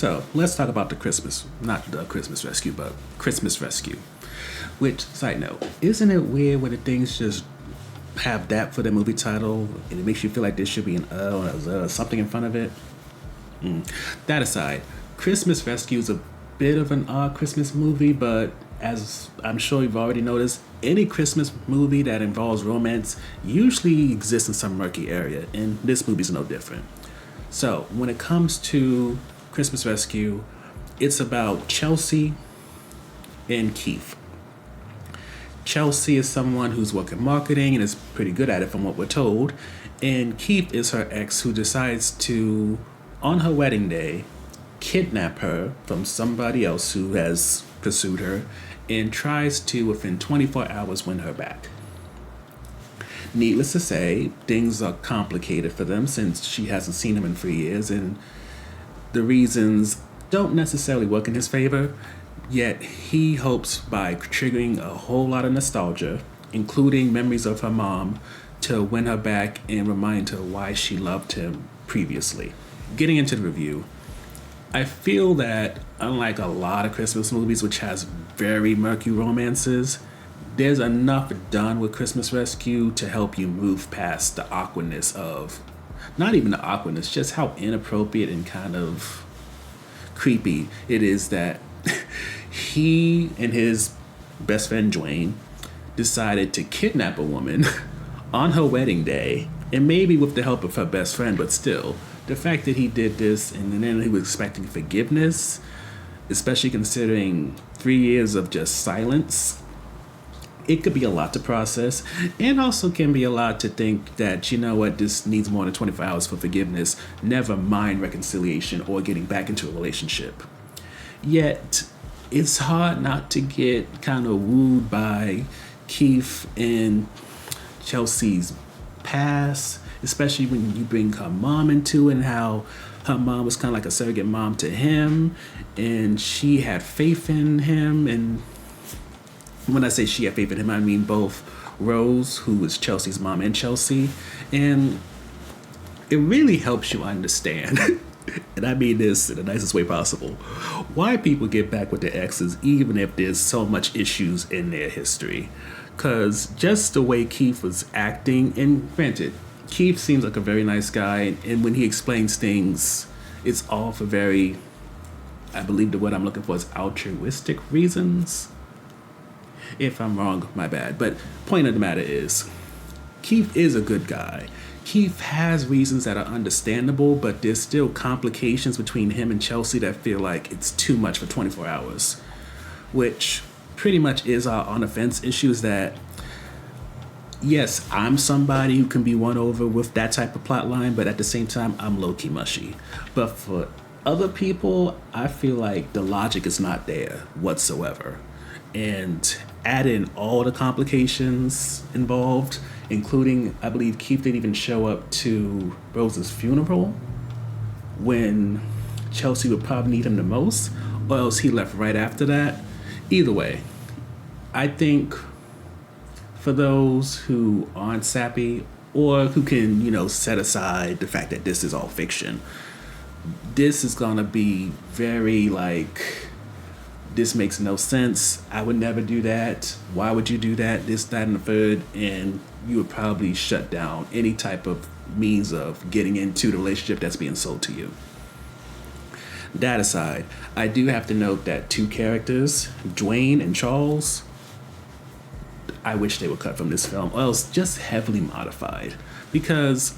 So let's talk about not the Christmas Rescue, but Christmas Rescue. Which, side note, isn't it weird when the things just have that for the movie title and it makes you feel like there should be an or something in front of it? That aside, Christmas Rescue is a bit of an odd Christmas movie, but as I'm sure you've already noticed, any Christmas movie that involves romance usually exists in some murky area, and this movie's no different. So, when it comes to Christmas Rescue, it's about Chelsea and Keith. Chelsea is someone who's working marketing and is pretty good at it from what we're told, and Keith is her ex who decides to, on her wedding day, kidnap her from somebody else who has pursued her and tries to, within 24 hours, win her back. Needless to say, things are complicated for them since she hasn't seen him in 3 years, and the reasons don't necessarily work in his favor, yet he hopes by triggering a whole lot of nostalgia, including memories of her mom, to win her back and remind her why she loved him previously. Getting into the review, I feel that unlike a lot of Christmas movies which has very murky romances, there's enough done with Christmas Rescue to help you move past the awkwardness of, not even the awkwardness, just how inappropriate and kind of creepy it is that he and his best friend Dwayne decided to kidnap a woman on her wedding day, and maybe with the help of her best friend, but still, the fact that he did this and then he was expecting forgiveness, especially considering 3 years of just silence, it could be a lot to process, and also can be a lot to think that, you know what, this needs more than 24 hours for forgiveness, never mind reconciliation or getting back into a relationship. Yet, it's hard not to get kind of wooed by Keith and Chelsea's past, especially when you bring her mom into it and how her mom was kind of like a surrogate mom to him, and she had faith in him. And when I say she had faith in him, I mean both Rose, who was Chelsea's mom, and Chelsea. And it really helps you understand, and I mean this in the nicest way possible, why people get back with their exes even if there's so much issues in their history. Because just the way Keith was acting, and granted, Keith seems like a very nice guy, and when he explains things, it's all for very, I believe the word I'm looking for is altruistic reasons. If I'm wrong, my bad. But point of the matter is, Keith is a good guy. Keith has reasons that are understandable, but there's still complications between him and Chelsea that feel like it's too much for 24 hours. Which pretty much is our on-the-fence issues that, yes, I'm somebody who can be won over with that type of plot line, but at the same time, I'm low-key mushy. But for other people, I feel like the logic is not there whatsoever. And add in all the complications involved, including, I believe Keith didn't even show up to Rose's funeral when Chelsea would probably need him the most, or else he left right after that. Either way, I think for those who aren't sappy or who can, set aside the fact that this is all fiction, this is gonna be very this makes no sense. I would never do that. Why would you do that? This, that, and the third. And you would probably shut down any type of means of getting into the relationship that's being sold to you. That aside, I do have to note that two characters, Dwayne and Charles, I wish they were cut from this film, or else just heavily modified. Because,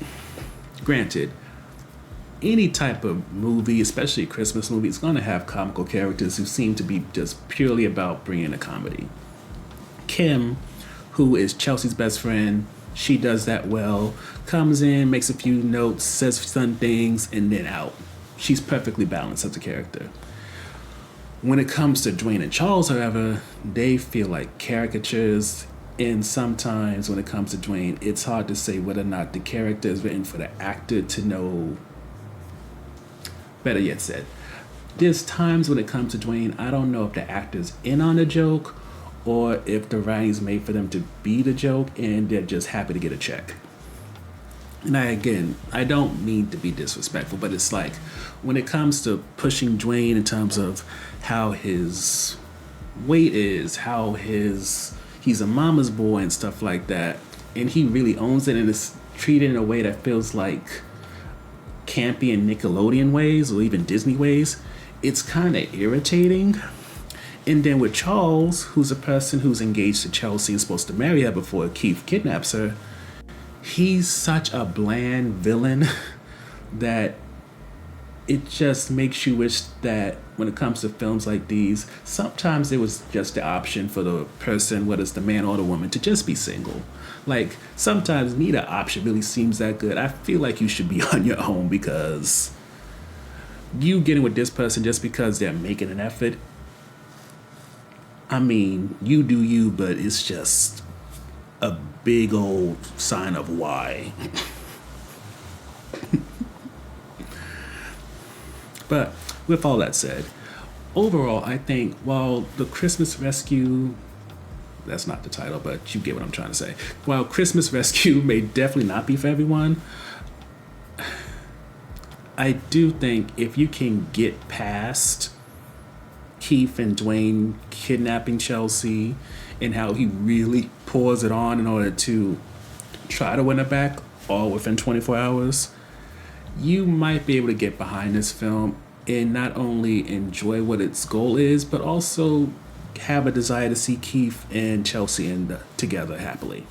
granted, any type of movie, especially a Christmas movie, is going to have comical characters who seem to be just purely about bringing a comedy. Kim, who is Chelsea's best friend, she does that well, comes in, makes a few notes, says some things, and then out. She's perfectly balanced as a character. When it comes to Dwayne and Charles, however, they feel like caricatures, and sometimes when it comes to Dwayne, it's hard to say whether or not the character is written for the actor to know. Better yet said, there's times when it comes to Dwayne, I don't know if the actor's in on the joke or if the writing's made for them to be the joke and they're just happy to get a check. And I don't mean to be disrespectful, but it's like when it comes to pushing Dwayne in terms of how his weight is, how he's a mama's boy and stuff like that, and he really owns it and is treated in a way that feels like campy and Nickelodeon ways or even Disney ways, it's kind of irritating. And then with Charles, who's a person who's engaged to Chelsea and supposed to marry her before Keith kidnaps her, he's such a bland villain that it just makes you wish that when it comes to films like these, sometimes there was just the option for the person, whether it's the man or the woman, to just be single. Like, sometimes neither option really seems that good. I feel like you should be on your own, because you getting with this person just because they're making an effort, I mean, you do you, but it's just a big old sign of why. But with all that said, overall, I think while the Christmas Rescue, that's not the title, but you get what I'm trying to say. While Christmas Rescue may definitely not be for everyone, I do think if you can get past Keith and Dwayne kidnapping Chelsea and how he really pours it on in order to try to win her back all within 24 hours, you might be able to get behind this film and not only enjoy what its goal is, but also have a desire to see Keith and Chelsea together happily.